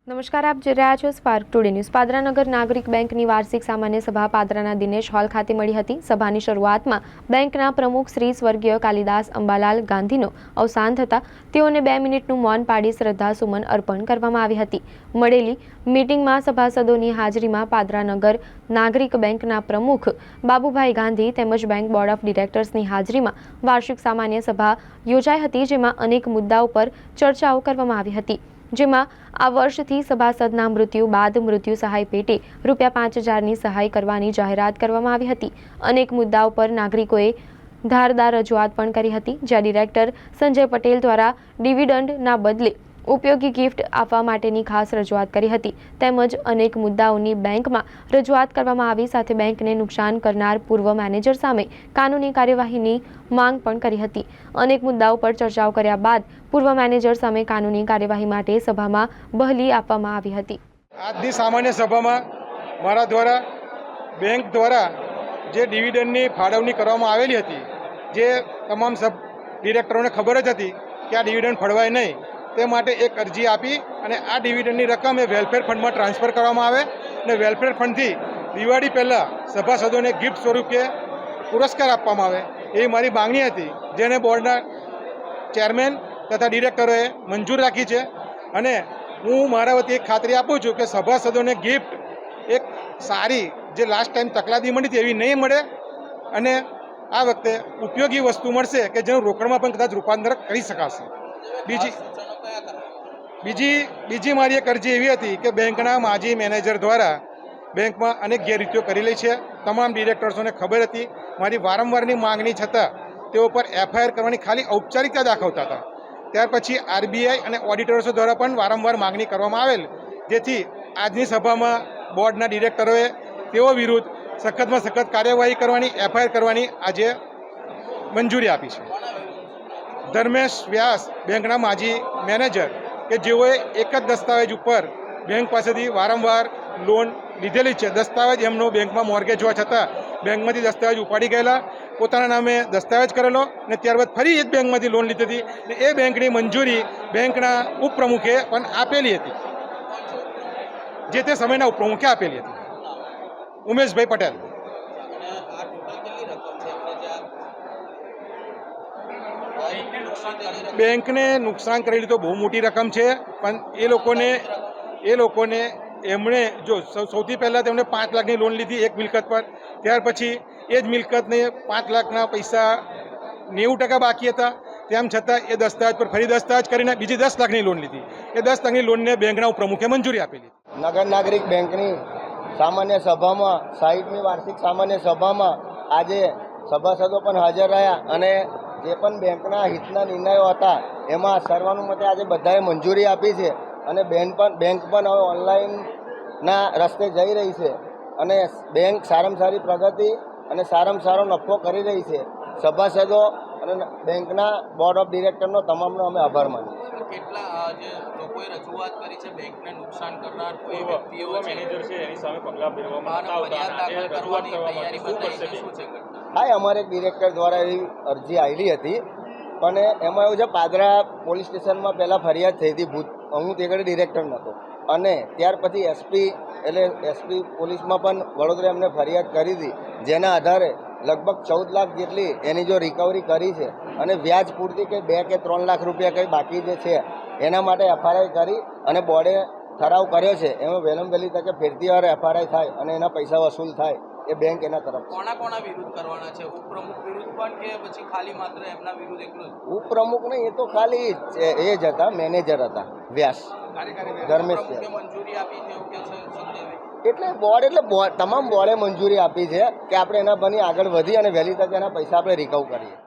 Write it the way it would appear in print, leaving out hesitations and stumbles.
નમસ્કાર, આપ જોઈ રહ્યા છો સ્પાર્ક ટુડે ન્યૂઝ। પાદરાનગર નાગરિક બેંકની વાર્ષિક સામાન્ય સભા પાદરાના દિનેશ હોલ ખાતે મળી હતી। સભાની શરૂઆતમાં બેંકના પ્રમુખ શ્રી સ્વર્ગીય કાલિદાસ અંબાલાલ ગાંધીનો અવસાન થતાં તેઓને 2 મિનિટનું મૌન પાડી શ્રદ્ધાસુમન અર્પણ કરવામાં આવી હતી। મળેલી મીટિંગમાં સભાસદોની હાજરીમાં પાદરાનગર નાગરિક બેંકના પ્રમુખ બાબુભાઈ ગાંધી તેમજ બેંક બોર્ડ ઓફ ડિરેક્ટર્સની હાજરીમાં વાર્ષિક સામાન્ય સભા યોજાઈ હતી, જેમાં અનેક મુદ્દાઓ પર ચર્ચાઓ કરવામાં આવી હતી। જેમાં આ વર્ષથી સભાસદના મૃત્યુ બાદ મૃત્યુ સહાય પેટે ₹5000ની સહાય કરવાની જાહેરાત કરવામાં આવી હતી। અનેક મુદ્દાઓ પર નાગરિકોએ ધારદાર રજૂઆત પણ કરી હતી, જ્યાં ડિરેક્ટર સંજય પટેલ દ્વારા ડિવિડન્ડના બદલે ઉપયોગી ગિફ્ટ આપવા માટેની ખાસ રજૂઆત કરી હતી। તેમજ અનેક મુદ્દાઓની બેંકમાં રજૂઆત કરવામાં આવી, સાથે બેંકને નુકસાન કરનાર પૂર્વ મેનેજર સામે કાનૂની કાર્યવાહીની માંગ પણ કરી હતી। અનેક મુદ્દાઓ પર ચર્ચાઓ કર્યા બાદ પૂર્વ મેનેજર સામે કાનૂની કાર્યવાહી માટે સભામાં બહલી આપવામાં આવી હતી। આજની સામાન્ય સભામાં મારા દ્વારા બેંક દ્વારા જે ડિવિડન્ડની ફાળવણી કરવામાં આવેલી હતી, જે તમામ સબ ડિરેક્ટરોને ખબર જ હતી કે આ ડિવિડન્ડ ફળવાય નહીં, તે માટે એક અરજી આપી અને આ ડિવિડન્ડની રકમ એ વેલફેર ફંડમાં ટ્રાન્સફર કરવામાં આવે અને વેલફેર ફંડથી દિવાળી પહેલાં સભાસદોને ગિફ્ટ સ્વરૂપે પુરસ્કાર આપવામાં આવે એવી મારી માંગણી હતી, જેને બોર્ડના ચેરમેન તથા ડિરેક્ટરોએ મંજૂર રાખી છે। અને હું મારા વતી એક ખાતરી આપું છું કે સભાસદોને ગિફ્ટ એક સારી જે લાસ્ટ ટાઈમ તકલાદી મળી હતી એવી નહીં મળે અને આ વખતે ઉપયોગી વસ્તુ મળશે કે જેનું રોકડમાં પણ કદાચ રૂપાંતર કરી શકાશે। બીજી મારી એક અરજી એવી હતી કે બેંકના માજી મેનેજર દ્વારા બેંકમાં અનેક ગેરરીતિઓ કરેલી છે। તમામ ડિરેક્ટર્સોને ખબર હતી। મારી વારંવારની માંગણી છતાં તેઓ પર FIR કરવાની ખાલી ઔપચારિકતા દાખવતા હતા। ત્યાર પછી RBI અને ઓડિટર્સો દ્વારા પણ વારંવાર માંગણી કરવામાં આવેલ, જેથી આજની સભામાં બોર્ડના ડિરેક્ટરોએ તેઓ વિરુદ્ધ સખતમાં સખત કાર્યવાહી કરવાની, FIR કરવાની આજે મંજૂરી આપી છે। ધર્મેશ વ્યાસ, બેંકના માજી મેનેજર, કે જેઓએ એક જ દસ્તાવેજ ઉપર બેંક પાસેથી વારંવાર લોન લીધેલી છે। દસ્તાવેજ એમનો બેંકમાં મોર્ગેજ હોવા છતાં બેંકમાંથી દસ્તાવેજ ઉપાડી ગયેલા, પોતાના નામે દસ્તાવેજ કરેલો અને ત્યારબાદ ફરી એ જ બેંકમાંથી લોન લીધી હતી અને એ બેંકની મંજૂરી બેંકના ઉપપ્રમુખે પણ આપેલી હતી, જે તે સમયના ઉપપ્રમુખે આપેલી હતી, ઉમેશભાઈ પટેલ। બેંકને નુકસાન કરેલી તો બહુ મોટી રકમ છે, પણ એ લોકોને એમણે જો સૌથી પહેલાં તેમણે 5 લાખની લોન લીધી એક મિલકત પર, ત્યાર પછી એ જ મિલકતને 5 લાખના પૈસા 90% બાકી હતા, તેમ છતાં એ દસ્તાવેજ પર ફરી દસ્તાવેજ કરીને બીજી 10 લાખની લોન લીધી। એ 10 લાખની લોનને બેંકના પ્રમુખે મંજૂરી આપેલી। નગર નાગરિક બેંકની સામાન્ય સભામાં 60મી વાર્ષિક સામાન્ય સભામાં આજે સભાસદો પણ હાજર રહ્યા અને જે પણ બેંકના હિતના નિર્ણયો હતા એમાં સર્વાનુમતે આજે બધાએ મંજૂરી આપી છે અને બેંક પણ હવે ઓનલાઈનના રસ્તે જઈ રહી છે અને બેંક સારામાં સારી પ્રગતિ અને સારામાં સારો નફો કરી રહી છે। સભાસદો અને બેંકના બોર્ડ ઓફ ડિરેક્ટરનો તમામનો અમે આભાર માનીએ છીએ। કેટલા જે લોકોએ રજૂઆત કરી છે બેંકને નુકસાન કરનાર કોઈ વ્યક્તિઓ મેનેજર છે એની સામે પગલાં ભરવામાં હા, અમારે ડિરેક્ટર દ્વારા એવી અરજી આવેલી હતી, પણ એમાં એવું છે પાદરા પોલીસ સ્ટેશનમાં પહેલાં ફરિયાદ થઈ હતી, હું તે ઘડી ડિરેક્ટર નહોતો અને ત્યાર પછી એસપી પોલીસમાં પણ વડોદરા એમને ફરિયાદ કરી હતી, જેના આધારે લગભગ 14 લાખ જેટલી એની જો રિકવરી કરી છે અને વ્યાજ પૂરતી કંઈ 2 કે 3 લાખ રૂપિયા કંઈ બાકી જે છે એના માટે FIR કરી અને બોર્ડે ઠરાવ કર્યો છે। એમાં વહેલામાં વહેલી તકે ફેરતી વાર FIR થાય અને એના પૈસા વસૂલ થાય એ બેંક એના તરફ કોના વિરુદ્ધ કરવાના છે? ઉપપ્રમુખ વિરુદ્ધ પણ કે પછી ખાલી માત્ર એમના વિરુદ્ધ એકલું? ઉપપ્રમુખ નહીં, એ તો ખાલી એ જ હતા, મેનેજર હતા વ્યાસ, ધર્મેશ મંજૂરી આપી છે એવું કે છે એટલે બોર્ડ તમામ બોર્ડે મંજૂરી આપી છે કે આપણે એના બની આગળ વધી અને વહેલી તકે એના પૈસા આપણે રિકવર કરીએ।